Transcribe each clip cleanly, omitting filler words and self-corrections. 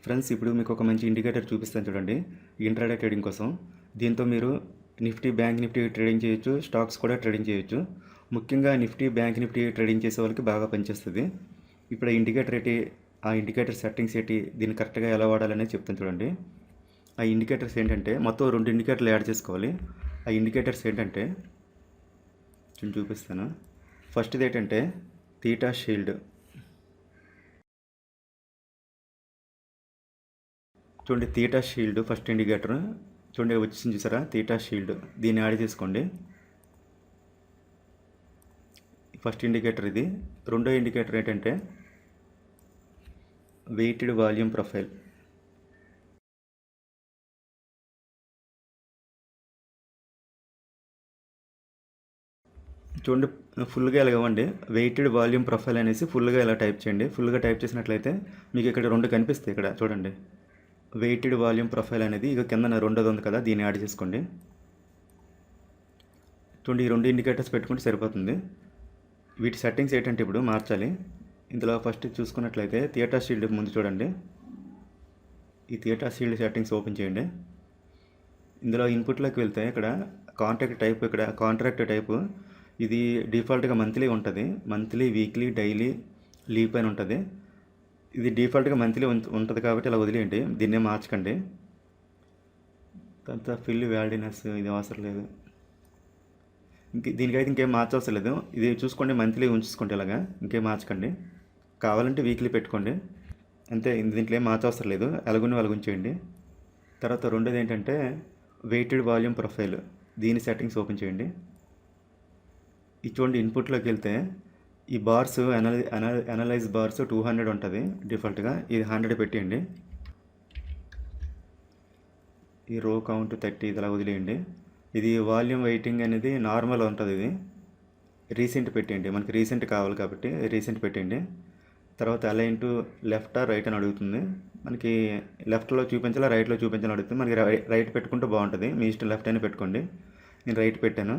Friends, ఇప్పుడు మీకు ఒక మంచి ఇండికేటర్ చూపిస్తాను చూడండి. ఇంట్రాడే ట్రేడింగ్ కోసం. దీంతో మీరు నిఫ్టీ, బ్యాంక్ నిఫ్టీ ట్రేడింగ్ చేయొచ్చు, స్టాక్స్ కూడా ట్రేడింగ్ చేయొచ్చు. ముఖ్యంగా నిఫ్టీ, బ్యాంక్ నిఫ్టీ ట్రేడింగ్ చేసే వాళ్ళకి బాగా పనిచేస్తుంది. ఇప్పుడు ఆ ఇండికేటర్ సెట్టింగ్స్ ఏంటి, దీన్ని కరెక్ట్గా ఎలా వాడాలనేది చెప్తాను చూడండి. ఆ ఇండికేటర్స్ ఏంటంటే మొత్తం 2 ఇండికేటర్లు యాడ్ చేసుకోవాలి. ఆ ఇండికేటర్స్ ఏంటంటే చూపిస్తాను. ఫస్ట్ది ఏంటంటే థీటా షీల్డ్. చూడండి, థీటా షీల్డ్ ఫస్ట్ ఇండికేటర్ చూడండి, వచ్చింది చూసారా? థీటా షీల్డ్, దీన్ని యాడ్ చేసుకోండి. ఫస్ట్ ఇండికేటర్ ఇది. రెండో ఇండికేటర్ ఏంటంటే వెయిటెడ్ వాల్యూమ్ ప్రొఫైల్. చూడండి, ఫుల్గా ఇలా ఇవ్వండి. వెయిటెడ్ వాల్యూమ్ ప్రొఫైల్ అనేసి ఫుల్గా ఇలా టైప్ చేయండి. ఫుల్గా టైప్ చేసినట్లయితే మీకు ఇక్కడ 2 కనిపిస్తాయి. ఇక్కడ చూడండి, వెయిటెడ్ వాల్యూమ్ ప్రొఫైల్ అనేది ఇక కింద రెండోది ఉంది కదా, దీన్ని యాడ్ చేసుకోండి. చూడండి, ఈ 2 ఇండికేటర్స్ పెట్టుకుంటే సరిపోతుంది. వీటి సెట్టింగ్స్ ఏంటంటే ఇప్పుడు మార్చాలి. ఇందులో ఫస్ట్ చూసుకున్నట్లయితే థియేటర్ షీల్డ్ ముందు చూడండి. ఈ థియేటర్ షీల్డ్ సెట్టింగ్స్ ఓపెన్ చేయండి. ఇందులో ఇన్పుట్లోకి వెళ్తే ఇక్కడ కాంట్రాక్ట్ టైపు ఇది డిఫాల్ట్గా మంత్లీ ఉంటుంది. మంత్లీ, వీక్లీ, డైలీ, లీప్ అని ఉంటుంది. ఇది డిఫాల్ట్గా మంత్లీ ఉంటుంది కాబట్టి ఇలా వదిలేయండి, దీన్నే మార్చకండి. తర్వాత ఫిల్ వ్యాలిడినెస్ ఇది అవసరం లేదు. దీనికైతే ఇంకేం మార్చవసరం లేదు. ఇది చూసుకోండి, మంత్లీ ఉంచుకోండి, ఇలాగా ఇంకేం మార్చకండి. కావాలంటే వీక్లీ పెట్టుకోండి, అంతే. దీంట్లో ఏం మార్చవసరం లేదు, అలాగ ఉంచేయండి. తర్వాత రెండోది ఏంటంటే వెయిటెడ్ వాల్యూమ్ ప్రొఫైల్, దీని సెట్టింగ్స్ ఓపెన్ చేయండి. ఇది చూడండి, ఇన్పుట్లోకి వెళ్తే ఈ బార్స్ అనలైజ్ బార్స్ 200 ఉంటుంది డిఫాల్ట్గా. ఇది 100 పెట్టేయండి. ఈ రో కౌంట్ 30 ఇది అలా వదిలేయండి. ఇది వాల్యూమ్ వెయిటింగ్ అనేది నార్మల్ ఉంటుంది. ఇది రీసెంట్ పెట్టేయండి, మనకి రీసెంట్ కావాలి కాబట్టి రీసెంట్ పెట్టేయండి. తర్వాత align to left or right అని అడుగుతుంది. మనకి లెఫ్ట్లో చూపించాలా, రైట్లో చూపించాలని అడుగుతుంది. మనకి రైట్ పెట్టుకుంటే బాగుంటుంది, మీ ఇష్టం, లెఫ్ట్ అయినా పెట్టుకోండి. నేను రైట్ పెట్టాను.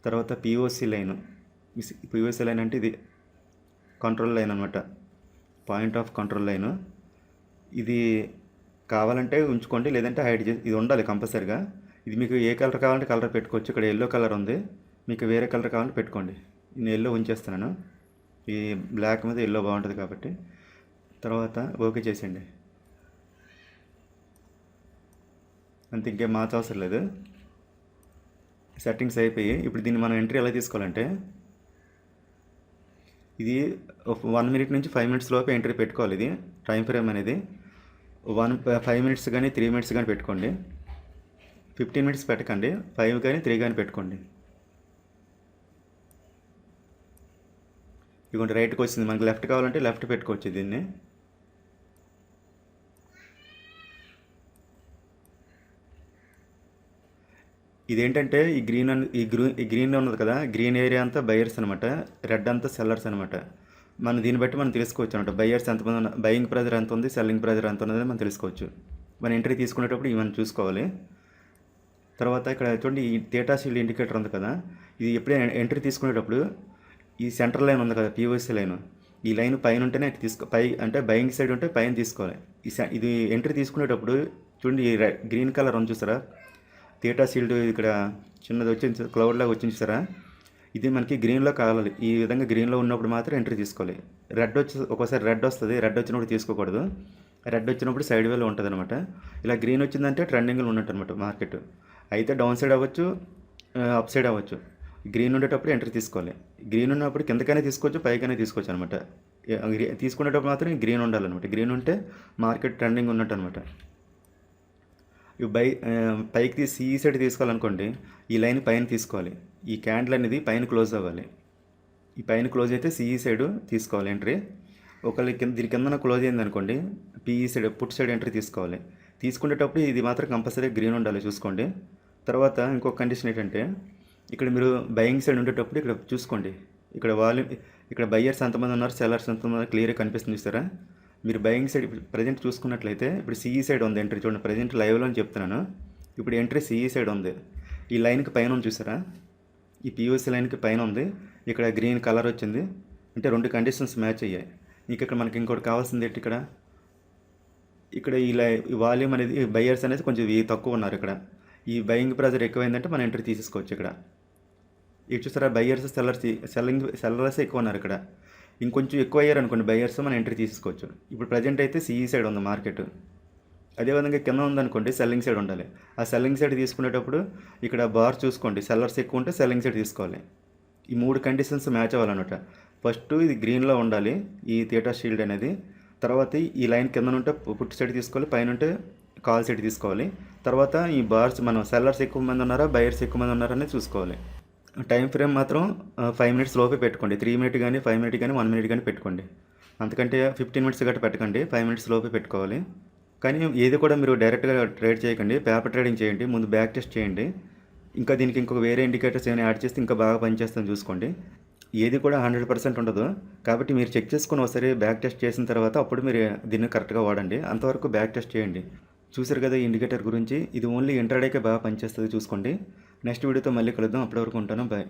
తర్వాత పిఓసి లైన్. పిఓసి లైన్ అంటే ఇది కంట్రోల్ లైన్ అనమాట, పాయింట్ ఆఫ్ కంట్రోల్ లైన్. ఇది కావాలంటే ఉంచుకోండి, లేదంటే హైడ్ చేసి, ఇది ఉండాలి కంపల్సరిగా. ఇది మీకు ఏ కలర్ కావాలంటే కలర్ పెట్టుకోవచ్చు. ఇక్కడ ఎల్లో కలర్ ఉంది, మీకు వేరే కలర్ కావాలంటే పెట్టుకోండి. నేను ఎల్లో ఉంచేస్తున్నాను, ఈ బ్లాక్ మీద ఎల్లో బాగుంటుంది కాబట్టి. తర్వాత ఓకే చేసేయండి, అంతే, ఇంకేం మార్చవసరం లేదు. సెట్టింగ్స్ అయిపోయి ఇప్పుడు దీన్ని మనం ఎంట్రీ ఎలా తీసుకోవాలంటే, ఇది 1 మినిట్ నుంచి 5 మినిట్స్ లోపు ఎంట్రీ పెట్టుకోవాలి. ఇది టైం ఫ్రేమ్ అనేది 5 మినిట్స్ కానీ 3 మినిట్స్ కానీ పెట్టుకోండి. 15 మినిట్స్ పెట్టకండి, 5 కానీ 3 కానీ పెట్టుకోండి. ఇదిగోండి, రైట్కి వచ్చింది. మనకి లెఫ్ట్ కావాలంటే లెఫ్ట్ పెట్టుకోవచ్చు దీన్ని. ఇదేంటంటే ఈ గ్రీన్ ఉన్నది కదా, గ్రీన్ ఏరియా అంతా బయర్స్ అనమాట, రెడ్ అంతా సెల్లర్స్ అనమాట. దీన్ని బట్టి మనం తెలుసుకోవచ్చు అనమాట, బయర్స్ ఎంతమంది, బయింగ్ ప్రెజర్ ఎంత ఉంది, సెల్లింగ్ ప్రెజర్ ఎంత ఉన్నది మనం తెలుసుకోవచ్చు. మన ఎంట్రీ తీసుకునేటప్పుడు ఇవన్నీ చూసుకోవాలి. తర్వాత ఇక్కడ చూడండి, ఈ థీటా షీల్డ్ ఇండికేటర్ ఉంది కదా, ఇది ఎప్పుడైనా ఎంట్రీ తీసుకునేటప్పుడు ఈ సెంటర్ లైన్ ఉంది కదా, పిఓసి లైన్, ఈ లైన్ పైన ఉంటేనే పై అంటే బయింగ్ సైడ్ ఉంటే పైన తీసుకోవాలి. ఇది ఎంట్రీ తీసుకునేటప్పుడు చూడండి, ఈ గ్రీన్ కలర్ ఉంది చూసారా, థీటా షీల్డ్ ఇక్కడ చిన్నది వచ్చింది, క్లౌడ్ లాగా వచ్చింది చూసారా, ఇది మనకి గ్రీన్లో కావాలి. ఈ విధంగా గ్రీన్లో ఉన్నప్పుడు మాత్రం ఎంట్రీ తీసుకోవాలి. ఒక్కోసారి రెడ్ వస్తుంది, రెడ్ వచ్చినప్పుడు తీసుకోకూడదు. రెడ్ వచ్చినప్పుడు సైడ్ వేలో ఉంటుంది అనమాట. ఇలా గ్రీన్ వచ్చిందంటే ట్రెండింగ్లో ఉన్నట్టు అనమాట మార్కెట్. అయితే డౌన్ సైడ్ అవ్వచ్చు, అప్ సైడ్ అవ్వచ్చు. గ్రీన్ ఉండేటప్పుడు ఎంట్రీ తీసుకోవాలి. గ్రీన్ ఉన్నప్పుడు కిందకైనా తీసుకోవచ్చు, పైకైనా తీసుకోవచ్చు అనమాట. తీసుకునేటప్పుడు మాత్రం గ్రీన్ ఉండాలన్నమాట. గ్రీన్ ఉంటే మార్కెట్ ట్రెండింగ్ ఉన్నట్టు అనమాట. పైకి ఈ సైడ్ తీసుకోవాలనుకోండి, ఈ లైన్ పైన తీసుకోవాలి. ఈ క్యాండిల్ అనేది పైన క్లోజ్ అవ్వాలి. ఈ పైన క్లోజ్ అయితే సిఈ సైడ్ తీసుకోవాలి ఎంట్రీ. దీని కింద క్లోజ్ అయింది అనుకోండి, PE side, put side entry తీసుకోవాలి. తీసుకునేటప్పుడు ఇది మాత్రం కంపల్సరీ గ్రీన్ ఉండాలి, చూసుకోండి. తర్వాత ఇంకొక కండిషన్ ఏంటంటే, ఇక్కడ మీరు బయింగ్ సైడ్ ఉండేటప్పుడు ఇక్కడ చూసుకోండి, ఇక్కడ వాల్యూమ్, ఇక్కడ బయ్యర్స్ ఎంతమంది ఉన్నారు, సెల్లర్స్ ఎంతమంది క్లియర్గా కనిపిస్తుంది చూస్తారా. మీరు బయింగ్ సైడ్ ఇప్పుడు ప్రజెంట్ చూసుకున్నట్లయితే ఇప్పుడు సిఈ సైడ్ ఉంది ఎంట్రీ, చూడండి ప్రజెంట్ లైవ్లో అని చెప్తున్నాను. ఇప్పుడు ఎంట్రీ సిఈ సైడ్ ఉంది. ఈ లైన్కి పైన ఉంది చూసారా, ఈ పిఓసి లైన్కి పైన ఉంది. ఇక్కడ గ్రీన్ కలర్ వచ్చింది, అంటే 2 కండిషన్స్ మ్యాచ్ అయ్యాయి. ఇక్కడ మనకి ఇంకోటి కావాల్సింది ఏంటి, ఇక్కడ ఇక్కడ ఈ వాల్యూమ్ అనేది బయ్యర్స్ అనేది కొంచెం తక్కువ ఉన్నారు ఇక్కడ. ఈ బయింగ్ ప్రెజర్ ఎక్కువైందంటే మనం ఎంట్రీ తీసేసుకోవచ్చు ఇక్కడ. ఇటు చూసారా బయ్యర్స్ సెల్లర్స్ ఎక్కువ ఉన్నారు ఇక్కడ. ఇంకొంచెం ఎక్కువ అయ్యారు అనుకోండి బయ్యర్స్ మనం ఎంట్రీ తీసుకోవచ్చు. ఇప్పుడు ప్రజెంట్ అయితే సిఈ సైడ్ ఉంది మార్కెట్. అదేవిధంగా కింద ఉందనుకోండి సెల్లింగ్ సైడ్ ఉండాలి. ఆ సెల్లింగ్ సైడ్ తీసుకునేటప్పుడు ఇక్కడ బార్ చూసుకోండి, సెల్లర్స్ ఎక్కువ ఉంటే సెల్లింగ్ సైడ్ తీసుకోవాలి. ఈ 3 కండిషన్స్ మ్యాచ్ అవ్వాలన్నమాట. ఫస్ట్ ఇది గ్రీన్లో ఉండాలి ఈ థీటా షీల్డ్ అనేది. తర్వాత ఈ లైన్ కింద ఉంటే పుట్ సైడ్ తీసుకోవాలి, పైన ఉంటే కాల్ సైడ్ తీసుకోవాలి. తర్వాత ఈ బార్స్ మనం సెల్లర్స్ ఎక్కువ మంది ఉన్నారా బయర్స్ ఎక్కువ మంది ఉన్నారా అనేది చూసుకోవాలి. టైం ఫ్రేమ్ మాత్రం 5 మినిట్స్ లోపే పెట్టుకోండి. 3 మినిట్ కానీ 5 మినిట్ కానీ 1 మినిట్ కానీ పెట్టుకోండి. అంతకంటే 15 మినిట్స్ గట్రా పెట్టకండి, 5 మినిట్స్ లోపే పెట్టుకోవాలి. కానీ ఏది కూడా మీరు డైరెక్ట్గా ట్రేడ్ చేయకండి, పేపర్ ట్రేడింగ్ చేయండి. ముందు బ్యాక్ టెస్ట్ చేయండి. ఇంకా దీనికి ఇంకొక వేరే ఇండికేటర్స్ ఏమైనా యాడ్ చేస్తే ఇంకా బాగా పనిచేస్తుందని చూసుకోండి. ఏది కూడా 100% ఉండదు. కాబట్టి మీరు చెక్ చేసుకొని ఒకసారి బ్యాక్ టెస్ట్ చేసిన తర్వాత అప్పుడు మీరు దీన్ని కరెక్ట్గా వాడండి. అంతవరకు బ్యాక్ టెస్ట్ చేయండి. చూసారు కదా ఈ ఇండికేటర్ గురించి. ఇది ఓన్లీ ఇంట్రాడేకే బాగా పనిచేస్తుంది చూసుకోండి. నెక్స్ట్ వీడియోతో మళ్ళీ కలుద్దాం. అప్పటి వరకు ఉంటాను. బాయ్.